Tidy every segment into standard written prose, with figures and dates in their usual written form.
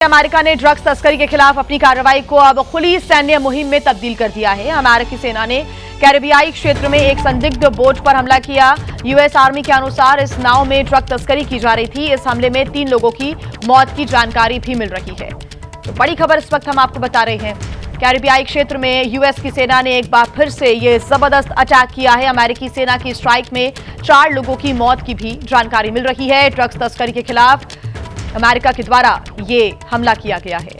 America ने drugs तस्करी के खिलाफ अपनी कार्रवाई को अब खुली सैन्य मुहिम में तब्दील कर दिया है। अमेरिकी सेना ने कैरिबियाई क्षेत्र में एक संदिग्ध बोट पर हमला किया। यूएस आर्मी के अनुसार इस नाव में ड्रग तस्करी की जा रही थी। इस हमले में 3 लोगों की मौत की जानकारी भी मिल रही है। तो बड़ी खबर इस वक्त हम आपको बता रहे हैं। कैरिबियाई क्षेत्र में यूएस की सेना ने एक बार फिर से ये जबरदस्त अटैक किया है। अमेरिकी सेना की स्ट्राइक में 4 लोगों की मौत की भी जानकारी मिल रही है। ड्रग्स तस्करी के खिलाफ अमेरिका के द्वारा ये हमला किया गया है।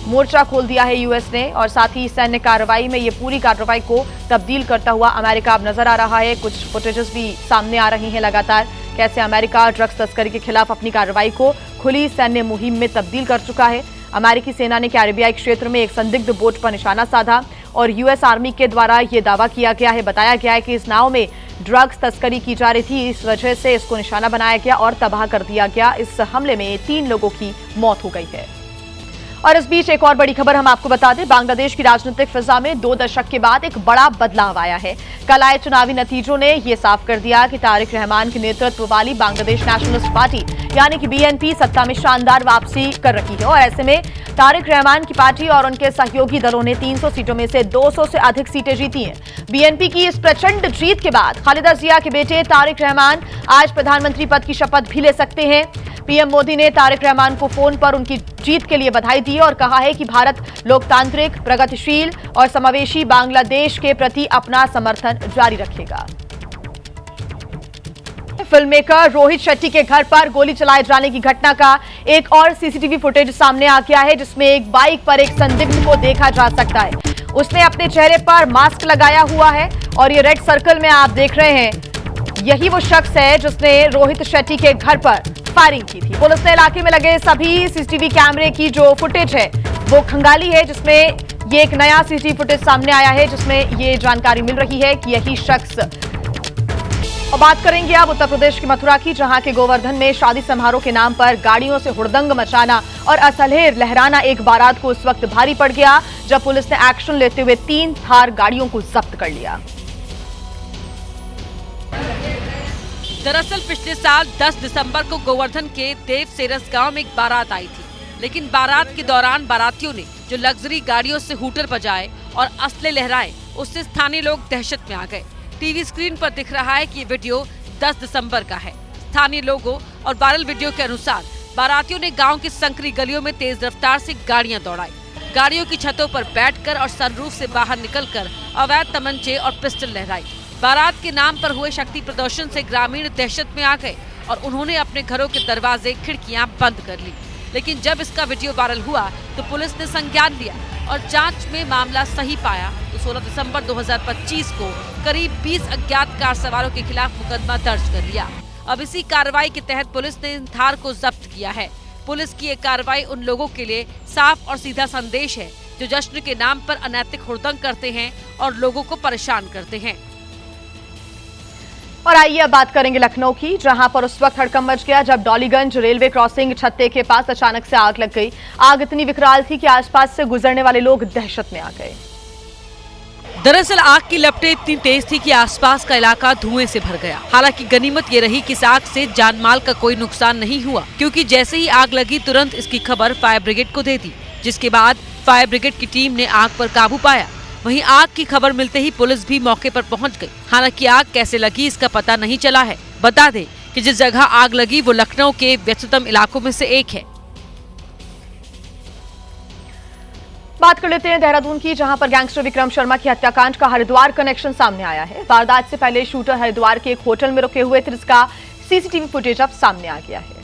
मोर्चा खोल दिया है यूएस ने और साथ ही सैन्य कार्रवाई में ये पूरी कार्रवाई को तब्दील करता हुआ अमेरिका अब नजर आ रहा है। कुछ फुटेजेस भी सामने आ रही हैं लगातार, कैसे अमेरिका ड्रग्स तस्करी के खिलाफ अपनी कार्रवाई को खुली सैन्य मुहिम में तब्दील कर चुका है। अमेरिकी सेना ने कैरिबियाई क्षेत्र में एक संदिग्ध बोट पर निशाना साधा और यूएस आर्मी के द्वारा ये दावा किया गया है, बताया गया है कि इस नाव में ड्रग्स तस्करी की जा रही थी। इस वजह से इसको निशाना बनाया गया और तबाह कर दिया गया। इस हमले में 3 लोगों की मौत हो गई है। और इस बीच एक और बड़ी खबर हम आपको बता दें, बांग्लादेश की राजनीतिक फिजा में 2 दशक के बाद एक बड़ा बदलाव आया है। कल आए चुनावी नतीजों ने यह साफ कर दिया कि तारिक रहमान के नेतृत्व वाली बांग्लादेश नेशनलिस्ट पार्टी यानी कि बीएनपी सत्ता में शानदार वापसी कर रही है। और ऐसे में तारिक रहमान की पार्टी और उनके सहयोगी दलों ने 300 सीटों में से 200 से अधिक सीटें जीती हैं। बीएनपी की इस प्रचंड जीत के बाद खालिदा जिया के बेटे तारिक रहमान आज प्रधानमंत्री पद की शपथ भी ले सकते हैं। पीएम मोदी ने तारिक रहमान को फोन पर उनकी जीत के लिए बधाई दी और कहा है कि भारत लोकतांत्रिक, प्रगतिशील और समावेशी बांग्लादेश के प्रति अपना समर्थन जारी रखेगा। फिल्ममेकर रोहित शेट्टी के घर पर गोली चलाए जाने की घटना का एक और सीसीटीवी फुटेज सामने आ गया है, जिसमें एक बाइक पर एक संदिग्ध को देखा जा सकता है। उसने अपने चेहरे पर मास्क लगाया हुआ है और ये रेड सर्कल में आप देख रहे हैं, यही वो शख्स है जिसने रोहित शेट्टी के घर पर फायरिंग की थी। पुलिस ने इलाके में लगे सभी सीसीटीवी कैमरे की जो फुटेज है वो खंगाली है, जिसमें ये एक नया सीसीटीवी फुटेज सामने आया है जिसमें ये जानकारी मिल रही है कि यही शख्स। और बात करेंगे अब उत्तर प्रदेश की मथुरा की, जहां के गोवर्धन में शादी समारोह के नाम पर गाड़ियों से हुड़दंग मचाना और असलहे लहराना एक बारात को उस वक्त भारी पड़ गया जब पुलिस ने एक्शन लेते हुए 3 थार गाड़ियों को जब्त कर लिया। दरअसल पिछले साल 10 दिसंबर को गोवर्धन के देवसेरस गांव में एक बारात आई थी, लेकिन बारात के दौरान बारातियों ने जो लग्जरी गाड़ियों से हूटर बजाए और असले लहराए, उससे स्थानीय लोग दहशत में आ गए। टीवी स्क्रीन पर दिख रहा है कि ये वीडियो 10 दिसंबर का है। स्थानीय लोगों और वायरल वीडियो के अनुसार बारातियों ने गांव की संकरी गलियों में तेज रफ्तार से गाड़ियां दौड़ाई। गाड़ियों की छतों पर बैठकर और सनरूफ से बाहर निकलकर अवैध तमंचे और पिस्टल लहराई। बारात के नाम पर हुए शक्ति प्रदर्शन से ग्रामीण दहशत में आ गए और उन्होंने अपने घरों के दरवाजे खिड़कियां बंद कर ली। लेकिन जब इसका वीडियो वायरल हुआ तो पुलिस ने संज्ञान लिया और जांच में मामला सही पाया तो 16 दिसंबर 2025 को करीब 20 अज्ञात कार सवारों के खिलाफ मुकदमा दर्ज कर लिया। अब इसी कार्रवाई के तहत पुलिस ने इन थार को जब्त किया है। पुलिस की ये कार्रवाई उन लोगों के लिए साफ और सीधा संदेश है जो जश्न के नाम पर अनैतिक हुड़दंग करते हैं और लोगों को परेशान करते हैं। और आइए अब बात करेंगे लखनऊ की, जहां पर उस वक्त हड़कंप मच गया जब डॉलीगंज रेलवे क्रॉसिंग छत्ते के पास अचानक से आग लग गई। आग इतनी विकराल थी कि आसपास से गुजरने वाले लोग दहशत में आ गए। दरअसल आग की लपटें इतनी तेज थी कि आसपास का इलाका धुएं से भर गया। हालांकि गनीमत ये रही कि इस आग से जानमाल का कोई नुकसान नहीं हुआ, क्योंकि जैसे ही आग लगी तुरंत इसकी खबर फायर ब्रिगेड को दे दी, जिसके बाद फायर ब्रिगेड की टीम ने आग पर काबू पाया। वहीं आग की खबर मिलते ही पुलिस भी मौके पर पहुंच गई। हालांकि आग कैसे लगी इसका पता नहीं चला है। बता दें कि जिस जगह आग लगी वो लखनऊ के व्यस्ततम इलाकों में से एक है। बात कर लेते हैं देहरादून की, जहां पर गैंगस्टर विक्रम शर्मा की हत्याकांड का हरिद्वार कनेक्शन सामने आया है। वारदात से पहले शूटर हरिद्वार के एक होटल में रुके हुए थे, जिसका सीसीटीवी फुटेज अब सामने आ गया है।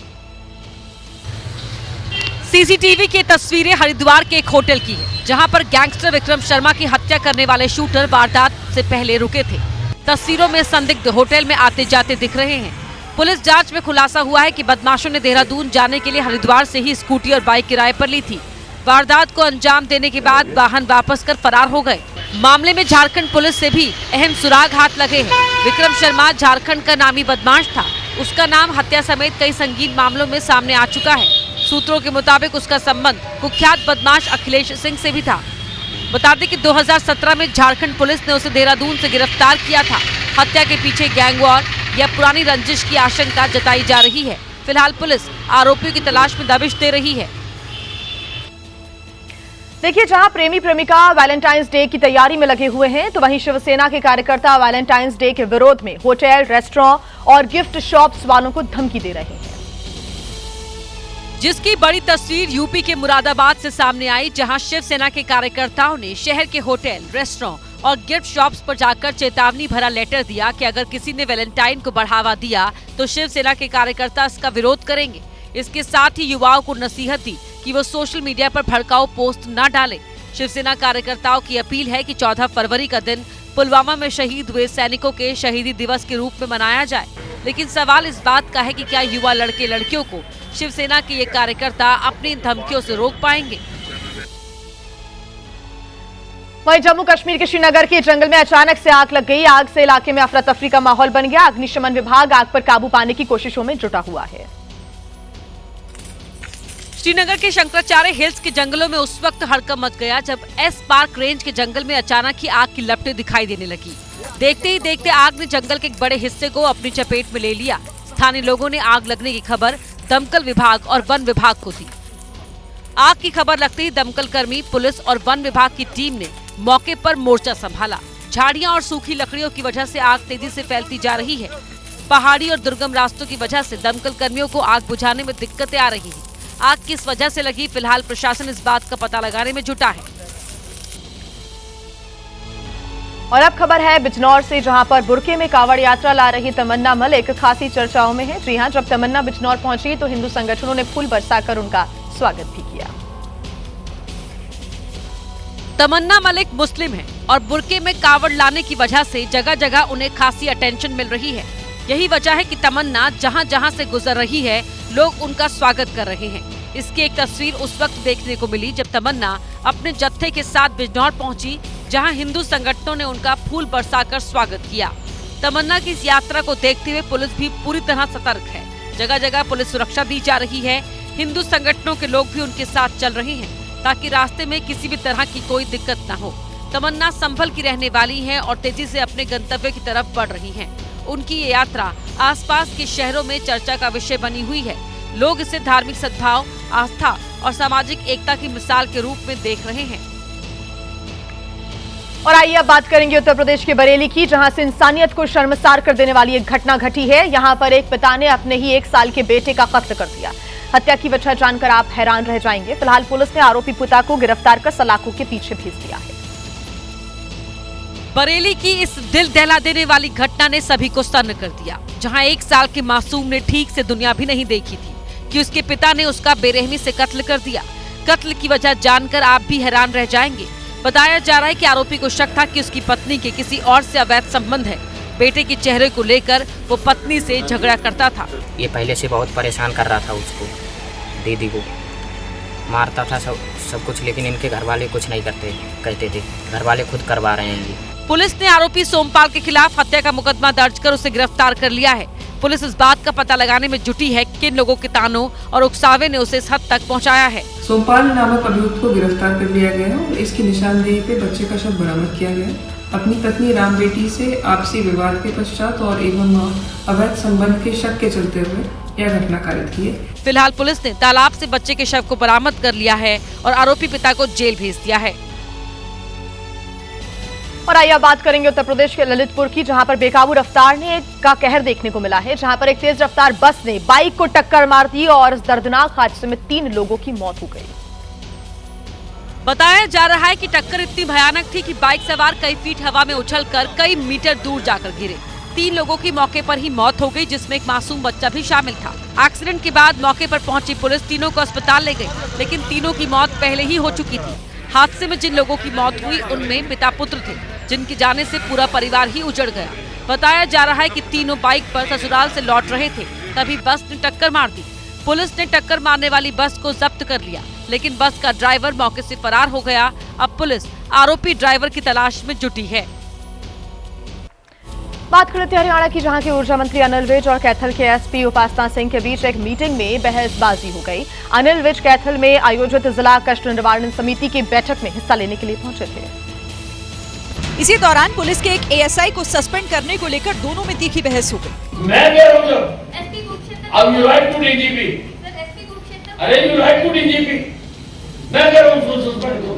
सीसीटीवी की तस्वीरें हरिद्वार के एक होटल की है, जहां पर गैंगस्टर विक्रम शर्मा की हत्या करने वाले शूटर वारदात से पहले रुके थे। तस्वीरों में संदिग्ध होटल में आते जाते दिख रहे हैं। पुलिस जांच में खुलासा हुआ है कि बदमाशों ने देहरादून जाने के लिए हरिद्वार से ही स्कूटी और बाइक किराए पर ली थी। वारदात को अंजाम देने के बाद वाहन वापस कर फरार हो गए। मामले में झारखंड पुलिस से भी अहम सुराग हाथ लगे हैं। विक्रम शर्मा झारखंड का नामी बदमाश था। उसका नाम हत्या समेत कई संगीन मामलों में सामने आ चुका है। सूत्रों के मुताबिक उसका संबंध कुख्यात बदमाश अखिलेश सिंह से भी था। बता दें कि 2017 में झारखंड पुलिस ने उसे देहरादून से गिरफ्तार किया था। हत्या के पीछे गैंगवॉर या पुरानी रंजिश की आशंका जताई जा रही है। फिलहाल पुलिस आरोपियों की तलाश में दबिश दे रही है। देखिए, जहां प्रेमी प्रेमिका वैलेंटाइंस डे की तैयारी में लगे हुए हैं, तो वहीं शिवसेना के कार्यकर्ता वैलेंटाइंस डे के विरोध में होटल, रेस्टोरेंट और गिफ्ट शॉप्स वालों को धमकी दे रहे हैं। जिसकी बड़ी तस्वीर यूपी के मुरादाबाद से सामने आई, जहां शिवसेना के कार्यकर्ताओं ने शहर के होटल, रेस्टोरेंट और गिफ्ट शॉप्स पर जाकर चेतावनी भरा लेटर दिया कि अगर किसी ने वैलेंटाइन को बढ़ावा दिया तो शिवसेना के कार्यकर्ता इसका विरोध करेंगे। इसके साथ ही युवाओं को नसीहत दी कि वो सोशल मीडिया पर भड़काऊ पोस्ट न डालें। शिवसेना कार्यकर्ताओं की अपील है कि 14 फरवरी का दिन पुलवामा में शहीद हुए सैनिकों के शहीदी दिवस के रूप में मनाया जाए। लेकिन सवाल इस बात का है कि क्या युवा लड़के लड़कियों को शिवसेना के ये कार्यकर्ता अपनी धमकियों से रोक पाएंगे। वहीं जम्मू कश्मीर के श्रीनगर के जंगल में अचानक से आग लग गई। आग से इलाके में अफरा तफरी का माहौल बन गया। अग्निशमन विभाग आग पर काबू पाने की कोशिशों में जुटा हुआ है। श्रीनगर के शंकराचार्य हिल्स के जंगलों में उस वक्त हड़कंप मच गया जब एस पार्क रेंज के जंगल में अचानक ही आग की लपटें दिखाई देने लगी। देखते ही देखते आग ने जंगल के एक बड़े हिस्से को अपनी चपेट में ले लिया। स्थानीय लोगों ने आग लगने की खबर दमकल विभाग और वन विभाग को दी। आग की खबर लगते ही दमकल कर्मी, पुलिस और वन विभाग की टीम ने मौके पर मोर्चा संभाला। झाड़ियां और सूखी लकड़ियों की वजह से आग तेजी से फैलती जा रही है। पहाड़ी और दुर्गम रास्तों की वजह से दमकल कर्मियों को आग बुझाने में दिक्कतें आ रही हैं। आग किस वजह से लगी, फिलहाल प्रशासन इस बात का पता लगाने में जुटा है। और अब खबर है बिजनौर से, जहां पर बुरके में कांवड़ यात्रा ला रही तमन्ना मलिक खासी चर्चाओं में है। जी हां, जब तमन्ना बिजनौर पहुंची तो हिंदू संगठनों ने फूल बरसाकर उनका स्वागत भी किया। तमन्ना मलिक मुस्लिम है और बुरके में कांवड़ लाने की वजह से जगह जगह उन्हें खासी अटेंशन मिल रही है। यही वजह है कि तमन्ना जहां जहां से गुजर रही है, लोग उनका स्वागत कर रहे हैं। इसकी एक तस्वीर उस वक्त देखने को मिली जब तमन्ना अपने जत्थे के साथ बिजनौर पहुंची, जहां हिंदू संगठनों ने उनका फूल बरसाकर स्वागत किया। तमन्ना की इस यात्रा को देखते हुए पुलिस भी पूरी तरह सतर्क है। जगह जगह पुलिस सुरक्षा दी जा रही है। हिंदू संगठनों के लोग भी उनके साथ चल रहे हैं ताकि रास्ते में किसी भी तरह की कोई दिक्कत न हो। तमन्ना संभल की रहने वाली है और तेजी से अपने गंतव्य की तरफ बढ़ रही है। उनकी ये यात्रा आसपास के शहरों में चर्चा का विषय बनी हुई है। लोग इसे धार्मिक सद्भाव, आस्था और सामाजिक एकता की मिसाल के रूप में देख रहे हैं। और आइए अब बात करेंगे उत्तर प्रदेश के बरेली की, जहां से इंसानियत को शर्मसार कर देने वाली एक घटना घटी है। यहां पर एक पिता ने अपने ही 1 साल के बेटे का कत्ल कर दिया। हत्या की वजह जानकर आप हैरान रह जाएंगे। फिलहाल पुलिस ने आरोपी पिता को गिरफ्तार कर सलाखों के पीछे भेज दिया है। बरेली की इस दिल दहला देने वाली घटना ने सभी को सन्न कर दिया, जहां 1 साल के मासूम ने ठीक से दुनिया भी नहीं देखी थी कि उसके पिता ने उसका बेरहमी से कत्ल कर दिया। कत्ल की वजह जानकर आप भी हैरान रह जाएंगे। बताया जा रहा है कि आरोपी को शक था कि उसकी पत्नी के किसी और से अवैध संबंध है। बेटे के चेहरे को लेकर वो पत्नी से झगड़ा करता था। ये पहले से बहुत परेशान कर रहा था उसको, दीदी को मारता था सब कुछ, लेकिन इनके घर वाले कुछ नहीं करते, कहते थे घर वाले खुद करवा रहे हैं ये। पुलिस ने आरोपी सोमपाल के खिलाफ हत्या का मुकदमा दर्ज कर उसे गिरफ्तार कर लिया है। पुलिस इस बात का पता लगाने में जुटी है कि किन लोगों के तानों और उकसावे ने उसे इस हद तक पहुंचाया है। सोमपाल नामक अभियुक्त को गिरफ्तार कर लिया गया है और इसकी निशानदेही पे बच्चे का शव बरामद किया गया। अपनी पत्नी राम बेटी से आपसी विवाद के पश्चात और एवं अवैध संबंध के शक के चलते हुए यह घटना कारित की है। फिलहाल पुलिस ने तालाब से बच्चे के शव को बरामद कर लिया है और आरोपी पिता को जेल भेज दिया है। और आइए बात करेंगे उत्तर प्रदेश के ललितपुर की, जहां पर बेकाबू रफ्तार ने का कहर देखने को मिला है। जहां पर एक तेज रफ्तार बस ने बाइक को टक्कर मार दी और इस दर्दनाक हादसे में 3 लोगों की मौत हो गई। बताया जा रहा है कि टक्कर इतनी भयानक थी कि बाइक सवार कई फीट हवा में उछलकर कई मीटर दूर जाकर गिरे। 3 लोगों की मौके पर ही मौत हो गई, जिसमें एक मासूम बच्चा भी शामिल था। एक्सीडेंट के बाद मौके पर पहुंची पुलिस तीनों को अस्पताल ले गई, लेकिन तीनों की मौत पहले ही हो चुकी थी। हादसे में जिन लोगों की मौत हुई उनमें पिता पुत्र थे, जिनके जाने से पूरा परिवार ही उजड़ गया। बताया जा रहा है कि तीनों बाइक पर ससुराल से लौट रहे थे, तभी बस ने टक्कर मार दी। पुलिस ने टक्कर मारने वाली बस को जब्त कर लिया, लेकिन बस का ड्राइवर मौके से फरार हो गया। अब पुलिस आरोपी ड्राइवर की तलाश में जुटी है। बात करते हैं हरियाणा की, जहां के ऊर्जा मंत्री अनिल विज और कैथल के एसपी उपासना सिंह के बीच एक मीटिंग में बहसबाजी हो गई। अनिल विज कैथल में आयोजित जिला कष्ट निवारण समिति की बैठक में हिस्सा लेने के लिए पहुंचे थे। इसी दौरान पुलिस के एक एएसआई को सस्पेंड करने को लेकर दोनों में तीखी बहस हो गई। मैं कह रहा हूं अब यू राइट टू डीजीपी, अरे यू राइट टू डीजीपी, मैं कह रहा हूं सस्पेंड करो।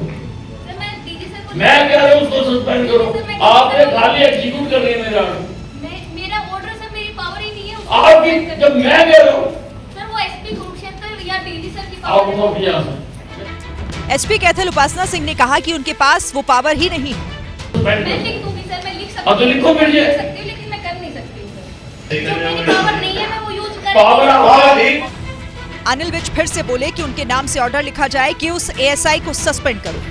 मैं कह रहा हूँ उसको सस्पेंड करो। आपने खाली एग्जीक्यूट कर रही है मेरा ऑर्डर सर, मेरी पावर ही नहीं है आपकी। जब मैं कह रहा हूँ सर, वो एसपी कुरुक्षेत्र या डीजी सर की आप पावर उनको किया एसपी कैथल उपासना सिंह ने कहा कि उनके पास वो पावर ही नहीं है। मैं लिख दूंगी सर, मैं लिख सकती हाँ तो लिखो फिर ये। सकती हूँ, लेकिन मैं कर नहीं सकती हूँ सर। जो मेरी पावर नहीं है मैं वो यूज कर पावर अनिल विज फिर से बोले कि उनके नाम से ऑर्डर लिखा जाए कि उस एएसआई को सस्पेंड करो।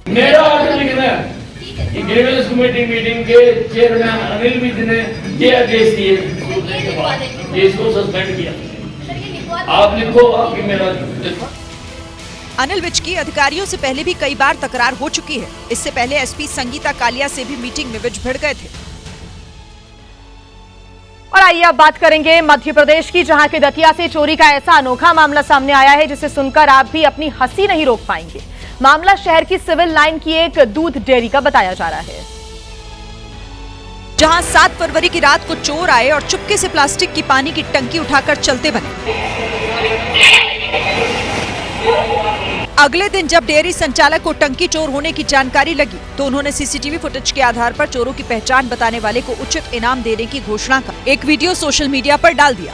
मेरा ऑर्डर लिखना है कि ग्रीवेंस कमेटी मीटिंग के चेयरमैन अनिल विज ने ये आदेश दिए कि इसको सस्पेंड किया। सर, ये लिखवा आप लिखो आपकी मेरा। अनिल विज की अधिकारियों से पहले भी कई बार तकरार हो चुकी है। इससे पहले एसपी संगीता कालिया से भी मीटिंग में विज भिड़ गए थे। और आइए अब बात करेंगे मध्य प्रदेश की, जहां के दतिया से चोरी का ऐसा अनोखा मामला सामने आया है जिसे सुनकर आप भी अपनी हंसी नहीं रोक पाएंगे। मामला शहर की सिविल लाइन की एक दूध डेयरी का बताया जा रहा है, जहां 7 फरवरी की रात को चोर आए और चुपके से प्लास्टिक की पानी की टंकी उठाकर चलते बने। अगले दिन जब डेयरी संचालक को टंकी चोर होने की जानकारी लगी तो उन्होंने सीसीटीवी फुटेज के आधार पर चोरों की पहचान बताने वाले को उचित इनाम देने की घोषणा का एक वीडियो सोशल मीडिया पर डाल दिया।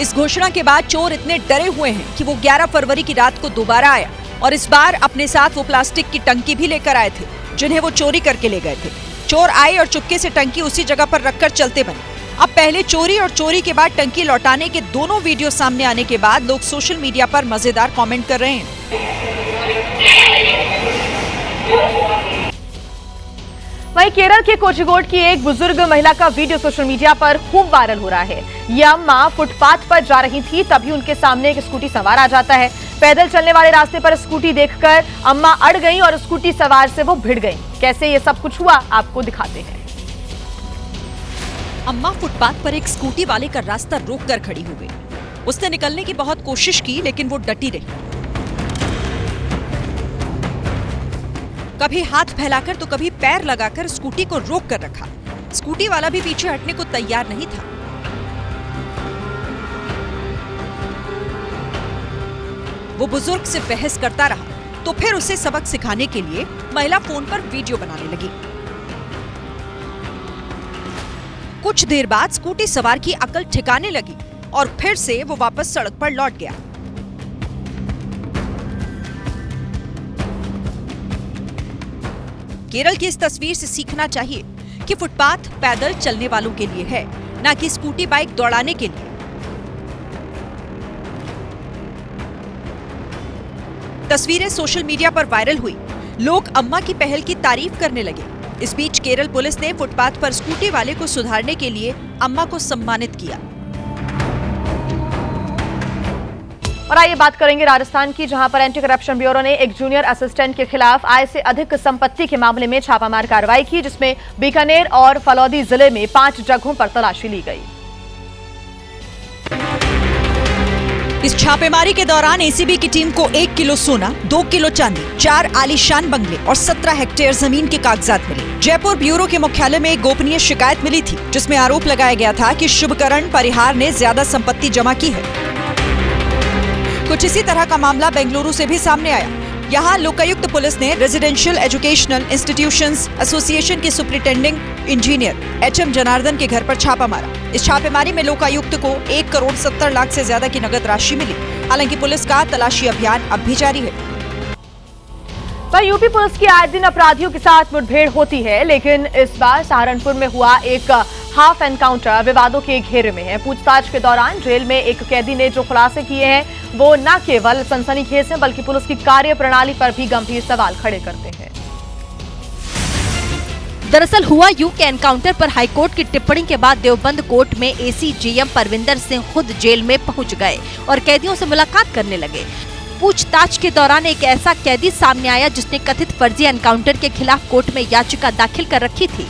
इस घोषणा के बाद चोर इतने डरे हुए हैं कि वो 11 फरवरी की रात को दोबारा आया और इस बार अपने साथ वो प्लास्टिक की टंकी भी लेकर आए थे जिन्हें वो चोरी करके ले गए थे। चोर आए और चुपके से टंकी उसी जगह पर रखकर चलते बने। अब पहले चोरी और चोरी के बाद टंकी लौटाने के दोनों वीडियो सामने आने के बाद लोग सोशल मीडिया पर मजेदार कमेंट कर रहे हैं। वहीं केरल के कोझिकोड की एक बुजुर्ग महिला का वीडियो सोशल मीडिया पर खूब वायरल हो रहा है। ये अम्मा फुटपाथ पर जा रही थी, तभी उनके सामने एक स्कूटी सवार आ जाता है। पैदल चलने वाले रास्ते पर स्कूटी देखकर अम्मा अड़ गईं और स्कूटी सवार से वो भिड़ गईं। कैसे ये सब कुछ हुआ आपको दिखाते हैं। अम्मा फुटपाथ पर एक स्कूटी वाले का रास्ता रोककर खड़ी हो गई। उसने निकलने की बहुत कोशिश की लेकिन वो डटी रही। कभी हाथ फैलाकर तो कभी पैर लगाकर स्कूटी को रोक कर रखा। स्कूटी वाला भी पीछे हटने को तैयार नहीं था। वो बुजुर्ग से बहस करता रहा तो फिर उसे सबक सिखाने के लिए महिला फोन पर वीडियो बनाने लगी। कुछ देर बाद स्कूटी सवार की अकल ठिकाने लगी और फिर से वो वापस सड़क पर लौट गया। केरल की इस तस्वीर से सीखना चाहिए कि फुटपाथ पैदल चलने वालों के लिए है, न कि स्कूटी बाइक दौड़ाने के लिए। तस्वीरें सोशल मीडिया पर वायरल हुई। लोग अम्मा की पहल की तारीफ करने लगे। इस बीच केरल पुलिस ने फुटपाथ पर स्कूटी वाले को सुधारने के लिए अम्मा को सम्मानित किया। और आइए बात करेंगे राजस्थान की, जहां पर एंटी करप्शन ब्यूरो ने एक जूनियर असिस्टेंट के खिलाफ आय से अधिक संपत्ति के मामले में छापामार कार्रवाई की, जिसमें बीकानेर और फलौदी जिले में 5 जगहों पर तलाशी ली गई। इस छापेमारी के दौरान एसीबी की टीम को 1 किलो सोना, 2 किलो चांदी, 4 आलीशान बंगले और 17 हेक्टेयर जमीन के कागजात मिले। जयपुर ब्यूरो के मुख्यालय में एक गोपनीय शिकायत मिली थी जिसमें आरोप लगाया गया था कि शुभकरण परिहार ने ज्यादा संपत्ति जमा की है। कुछ इसी तरह का मामला बेंगलुरु से भी सामने आया। यहाँ लोकायुक्त पुलिस ने रेजिडेंशियल एजुकेशनल इंस्टीट्यूशंस एसोसिएशन के सुपरिटेंडिंग इंजीनियर एचएम जनार्दन के घर पर छापा मारा। इस छापेमारी में लोकायुक्त को 1 करोड़ 70 लाख से ज्यादा की नगद राशि मिली। हालांकि पुलिस का तलाशी अभियान अब भी जारी है। वहीं यूपी पुलिस की आए दिन अपराधियों के साथ मुठभेड़ होती है, लेकिन इस बार सहारनपुर में हुआ एक हाफ एनकाउंटर विवादों के घेरे में है। पूछताछ के दौरान जेल में एक कैदी ने जो खुलासे किए हैं वो न केवल सनसनीखेज हैं बल्कि पुलिस की कार्य प्रणाली पर भी गंभीर सवाल खड़े करते हैं। दरअसल हुआ यूं कि एनकाउंटर पर हाईकोर्ट की टिप्पणी के बाद देवबंद कोर्ट में एसीजेएम परविंदर सिंह खुद जेल में पहुंच गए और कैदियों से मुलाकात करने लगे। पूछताछ के दौरान एक ऐसा कैदी सामने आया जिसने कथित फर्जी एनकाउंटर के खिलाफ कोर्ट में याचिका दाखिल कर रखी थी।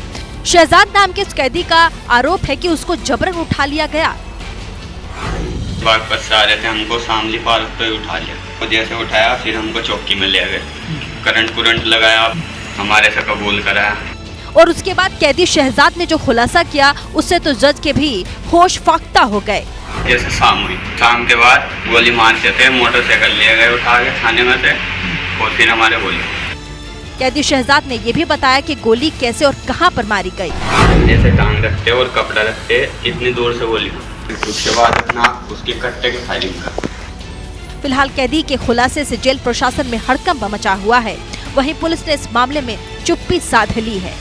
शहजाद नाम के इस कैदी का आरोप है कि उसको जबरन उठा लिया गया। वापस आ रहे थे, हमको शामली पार्क पे उठा लिया। तो जैसे उठाया फिर हमको चौकी में ले गए, करंट लगाया, हमारे से कबूल कराया। और उसके बाद कैदी शहजाद ने जो खुलासा किया उससे तो जज के भी होश फाख्ता हो गए। जैसे शाम हुई, शाम के बाद गोली मारते थे, मोटरसाइकिल ले गए उठा के थाने में से और फिर हमारे गोली। कैदी शहजाद ने ये भी बताया कि गोली कैसे और कहां पर मारी गई। जैसे टांग रखते और कपड़ा रखते, इतनी दूर से गोली, उसके बाद अपना उसके कट्टे की फायरिंग कर। फिलहाल कैदी के खुलासे से जेल प्रशासन में हड़कंप मचा हुआ है। वहीं पुलिस ने इस मामले में चुप्पी साध ली है।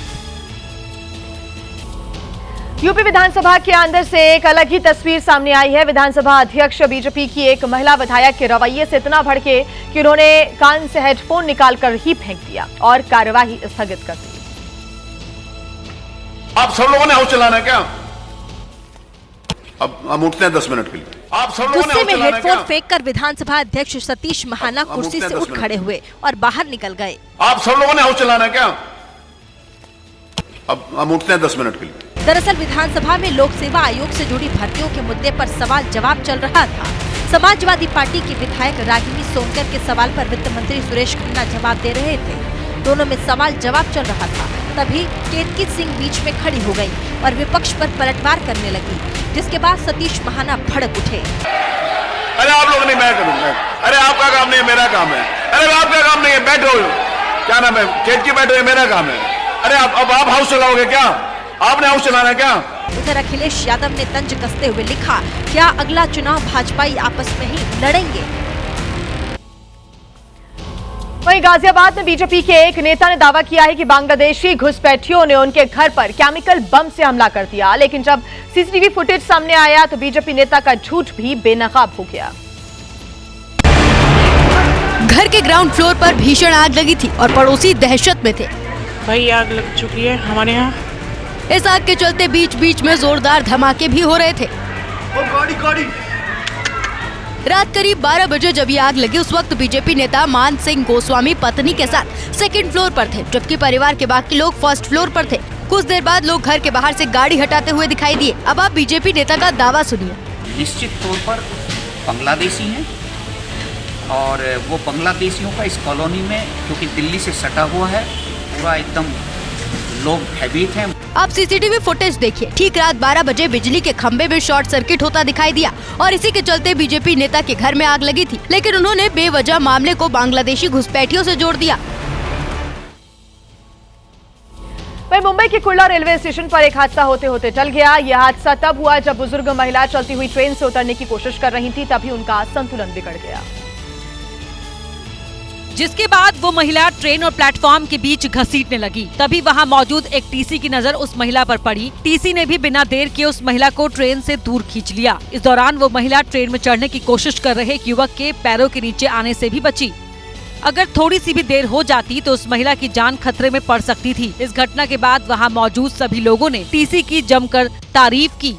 यूपी विधानसभा के अंदर से एक अलग ही तस्वीर सामने आई है। विधानसभा अध्यक्ष बीजेपी की एक महिला विधायक के रवैये से इतना भड़के कि उन्होंने कान से हेडफोन निकालकर ही फेंक दिया और कार्यवाही स्थगित कर दी। आप सब लोगों ने हाउस चलाना है क्या? अब हम उठते हैं 10 मिनट के लिए। आप सब लोगों ने गुस्से में हेडफोन फेंककर विधानसभा अध्यक्ष सतीश महाना कुर्सी से उठ खड़े हुए और बाहर निकल गए। आप सब लोगों ने हाउस चलाना है क्या? अब हम उठते हैं 10 मिनट के लिए। दरअसल विधानसभा में लोक सेवा आयोग से जुड़ी भर्तियों के मुद्दे पर सवाल जवाब चल रहा था। समाजवादी पार्टी की विधायक रागिनी सोनकर के सवाल पर वित्त मंत्री सुरेश खन्ना जवाब दे रहे थे। दोनों में सवाल जवाब चल रहा था, तभी केतकी सिंह बीच में खड़ी हो गई और विपक्ष पर पलटवार करने लगी, जिसके बाद सतीश महाना भड़क उठे। अरे आप लोग नहीं, मैं करूँगा। अरे आपका काम नहीं है, मेरा काम है। अरे आपका काम नहीं है, बैठो। क्या नाम है? केतकी बैठो, ये मेरा काम है। अरे अब आप हाउस चलाओगे क्या? आपने हाउस चलाना है क्या? उधर अखिलेश यादव ने तंज कसते हुए लिखा, क्या अगला चुनाव भाजपाई आपस में ही लड़ेंगे? वहीं गाजियाबाद में बीजेपी के एक नेता ने दावा किया है कि बांग्लादेशी घुसपैठियों ने उनके घर पर केमिकल बम से हमला कर दिया, लेकिन जब सीसीटीवी फुटेज सामने आया तो बीजेपी नेता का झूठ भी बेनकाब हो गया। घर के ग्राउंड फ्लोर पर भीषण आग लगी थी और पड़ोसी दहशत में थे। भाई आग लग चुकी है हमारे यहाँ। इस आग के चलते बीच बीच में जोरदार धमाके भी हो रहे थे। गाड़ी। रात करीब 12 बजे जब ये आग लगी, उस वक्त बीजेपी नेता मान सिंह गोस्वामी पत्नी के साथ सेकंड फ्लोर पर थे, जबकि परिवार के बाकी लोग फर्स्ट फ्लोर पर थे। कुछ देर बाद लोग घर के बाहर से गाड़ी हटाते हुए दिखाई दिए। अब आप बीजेपी नेता का दावा सुनिए। निश्चित तौर पर बांग्लादेशी हैं और वो बांग्लादेशियों का इस कॉलोनी में, क्योंकि दिल्ली से सटा हुआ है, पूरा एकदम लोग भयभीत हैं। आप सीसीटीवी फुटेज देखिए। ठीक रात 12 बजे बिजली के खंभे में शॉर्ट सर्किट होता दिखाई दिया और इसी के चलते बीजेपी नेता के घर में आग लगी थी, लेकिन उन्होंने बेवजह मामले को बांग्लादेशी घुसपैठियों से जोड़ दिया। वहीं मुंबई के कुर्ला रेलवे स्टेशन पर एक हादसा होते होते टल गया। यह हादसा तब हुआ जब बुजुर्ग महिला चलती हुई ट्रेन से उतरने की कोशिश कर रही थी, तभी उनका संतुलन बिगड़ गया, जिसके बाद वो महिला ट्रेन और प्लेटफॉर्म के बीच घसीटने लगी। तभी वहां मौजूद एक टीसी की नजर उस महिला पर पड़ी। टीसी ने भी बिना देर किए उस महिला को ट्रेन से दूर खींच लिया। इस दौरान वो महिला ट्रेन में चढ़ने की कोशिश कर रहे एक युवक के पैरों के नीचे आने से भी बची। अगर थोड़ी सी भी देर हो जाती तो उस महिला की जान खतरे में पड़ सकती थी। इस घटना के बाद वहां मौजूद सभी लोगों ने टीसी की जमकर तारीफ की।